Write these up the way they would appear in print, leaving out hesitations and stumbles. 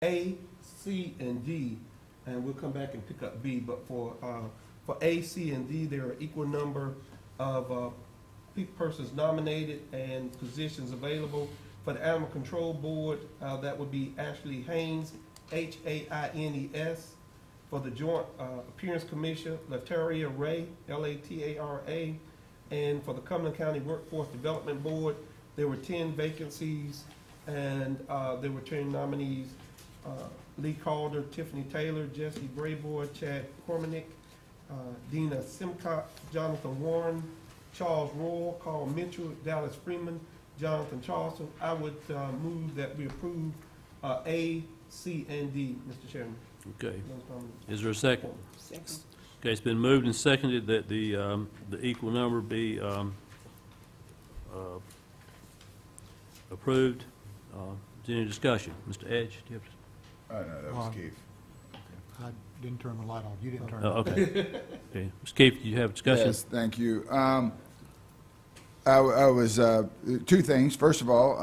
A, C, and D, and we'll come back and pick up B. But for A, C, and D, there are equal number of persons nominated and positions available. For the Animal Control Board, that would be Ashley Haynes, Haines. For the Joint Appearance Commission, Lataria Ray, Latara. And for the Cumberland County Workforce Development Board, there were 10 vacancies, and there were 10 nominees. Lee Calder, Tiffany Taylor, Jesse Brayboy, Chad Cormanick, Dina Simcock, Jonathan Warren, Charles Royal, Carl Mitchell, Dallas Freeman, Jonathan Charleston. I would move that we approve A, C, and D, Mr. Chairman. Okay. Is there a second? Second. Okay, it's been moved and seconded that the equal number be approved. Is there any discussion? Mr. Edge, do you have to? No, that was Keith. I didn't turn the light on. You didn't turn it Oh, on. okay. Okay. Mr. Keefe, do you have discussion? Yes, thank you. I was two things. First of all,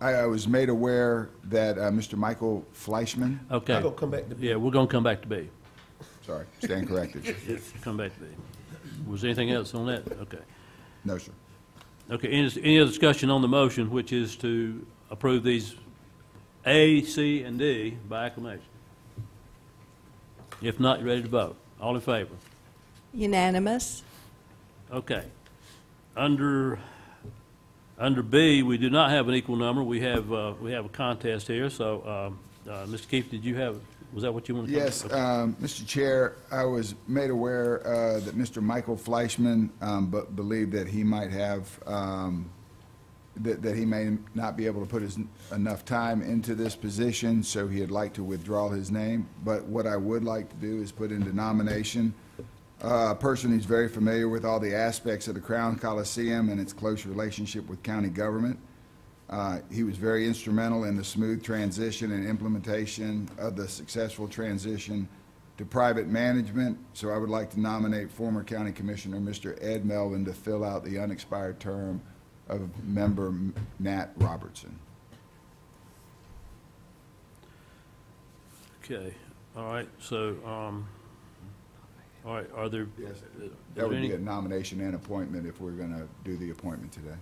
I was made aware that Mr. Michael Fleischman. Okay. We'll come back to B. Yeah, we're going to come back to B. Sorry, stand corrected. Yes, come back to B. Was there anything else on that? Okay. No, sir. Okay, any other discussion on the motion, which is to approve these A, C, and D by acclamation? If not, you ready to vote? All in favor? Unanimous. Okay. Under B, we do not have an equal number. We have a contest here. So, Mr. Keefe, did you have? Was that what you wanted to? Yes, okay. Mr. Chair, I was made aware that Mr. Michael Fleischman believed that he might have that he may not be able to put enough time into this position, so he'd like to withdraw his name. But what I would like to do is put into nomination a person who's very familiar with all the aspects of the Crown Coliseum and its close relationship with county government. He was very instrumental in the smooth transition and implementation of the successful transition to private management. So I would like to nominate former County Commissioner Mr. Ed Melvin to fill out the unexpired term of member Nat Robertson. Okay. All right. So, all right. Are there? Yes, that would be a nomination and appointment if we're going to do the appointment today.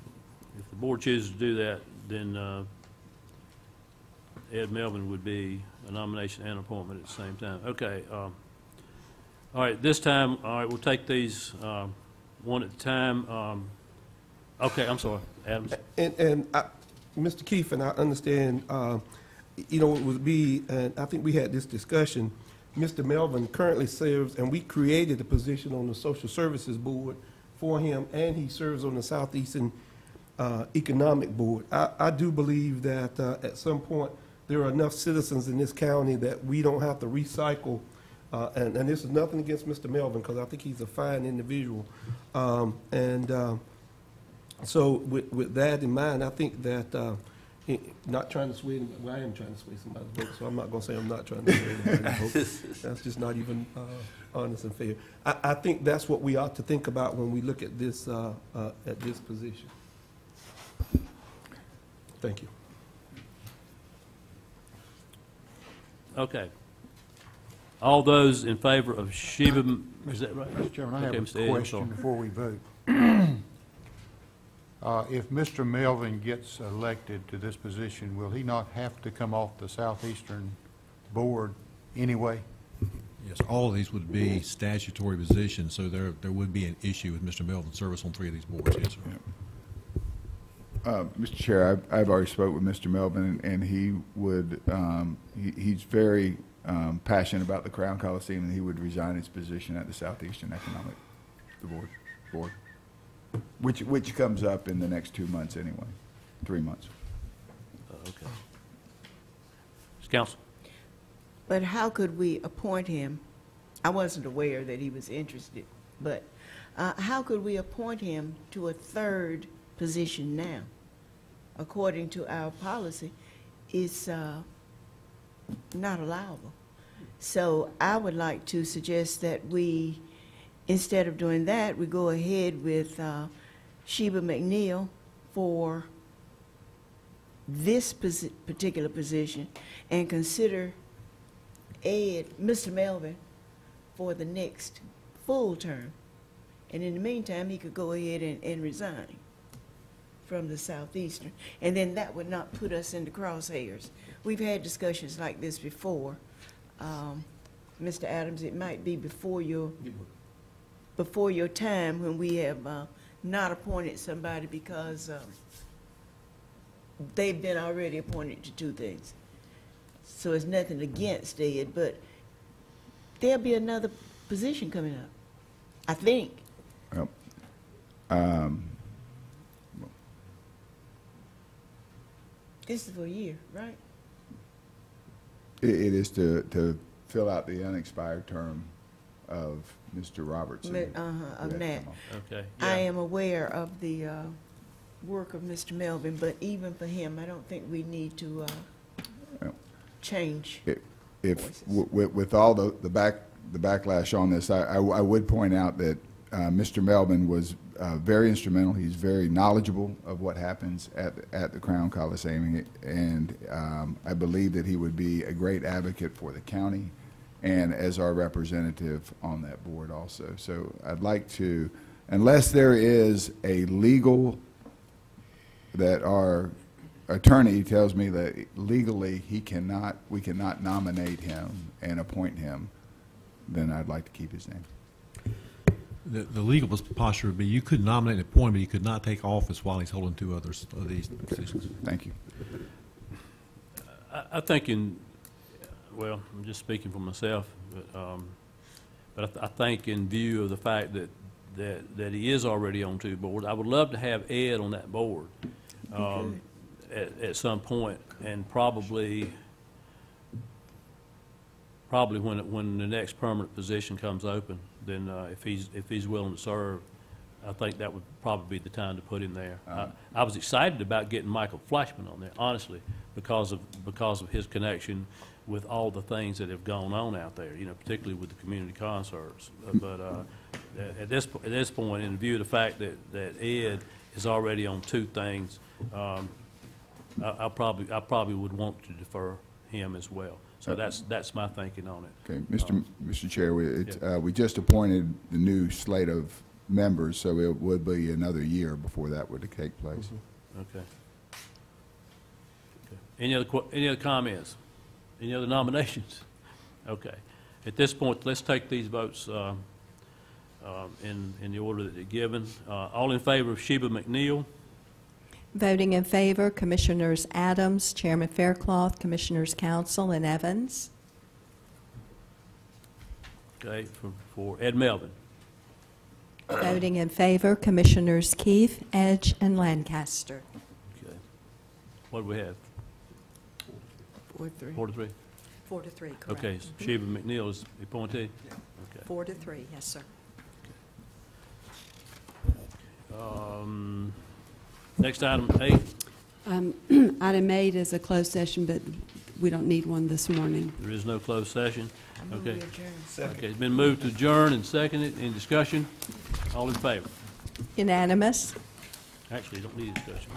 If the board chooses to do that, then Ed Melvin would be a nomination and appointment at the same time. Okay. All right. This time, all right, we'll take these one at a time. Okay. I'm sorry, Adams. And Mr. Keefe, and I understand, you know, it would be, and I think we had this discussion, Mr. Melvin currently serves, and we created a position on the Social Services Board for him, and he serves on the Southeastern Economic Board. I do believe that at some point there are enough citizens in this county that we don't have to recycle, and this is nothing against Mr. Melvin, because I think he's a fine individual. So with that in mind, I think that not trying to sway, well, I am trying to sway somebody's vote, so I'm not going to say I'm not trying to sway anybody's vote. That's just not even honest and fair. I think that's what we ought to think about when we look at this position. Thank you. Okay. All those in favor of Sheba, is that right? Mr. Chairman, I Okay, have Mr. a Ed, I'm question sorry. before we vote. If Mr. Melvin gets elected to this position, will he not have to come off the Southeastern Board anyway? Yes, all of these would be statutory positions, so there would be an issue with Mr. Melvin's service on 3 of these boards, yes, sir. Yeah. Mr. Chair, I've already spoke with Mr. Melvin, and he would, he's very passionate about the Crown Coliseum, and he would resign his position at the Southeastern Economic Board, which comes up in the next 2 months anyway, 3 months. Okay. Ms. Counsel. But how could we appoint him? I wasn't aware that he was interested, but how could we appoint him to a third position now? According to our policy, it's not allowable. So I would like to suggest that we, instead of doing that, we go ahead with Sheba McNeil for this particular position and consider Ed, Mr. Melvin, for the next full term. And in the meantime, he could go ahead and resign from the Southeastern. And then that would not put us in the crosshairs. We've had discussions like this before. Mr. Adams, it might be before your time when we have not appointed somebody because they've been already appointed to do things. So it's nothing against Ed, but there'll be another position coming up, I think. Well, This is for a year, right? it is to fill out the unexpired term of Mr. Robertson. Of Nat. Okay. I yeah. am aware of the work of Mr. Melvin, but even for him, I don't think we need to Well, change. If, voices. with all the backlash on this, I would point out that Mr. Melvin was very instrumental. He's very knowledgeable of what happens at the Crown Coliseum, and I believe that he would be a great advocate for the county and as our representative on that board also. So I'd like to, unless there is a legal, that our attorney tells me that legally we cannot nominate him and appoint him, then I'd like to keep his name. The legal posture would be you could nominate and appoint, but you could not take office while he's holding two others of these positions. Thank you. I think well, I'm just speaking for myself, but I think in view of the fact that he is already on two boards, I would love to have Ed on that board at some point, and probably when the next permanent position comes open, then if he's willing to serve, I think that would probably be the time to put him there. I was excited about getting Michael Flashman on there, honestly, because of his connection with all the things that have gone on out there, you know, particularly with the community concerts. But at this point, in view of the fact that Ed is already on two things, I probably would want to defer him as well. So that's my thinking on it. Okay, Mr. Chair, we just appointed the new slate of members, so it would be another year before that would take place. Okay. Any other comments? Any other nominations? Okay. At this point, let's take these votes in the order that they're given. All in favor of Sheba McNeil? Voting in favor, Commissioners Adams, Chairman Faircloth, Commissioners Council, and Evans. Okay, for Ed Melvin. Voting in favor, Commissioners Keith, Edge, and Lancaster. Okay. What do we have? 4-3. 4 to 3? 4 to 3, correct. Okay, so Sheba McNeil is the appointee? Okay. 4 to 3, yes, sir. Next item, 8. Item 8 is a closed session, but we don't need one this morning. There is no closed session. I move we Okay. adjourn. Okay, it's been moved to adjourn and seconded. In discussion? All in favor? Unanimous. Actually, you don't need discussion.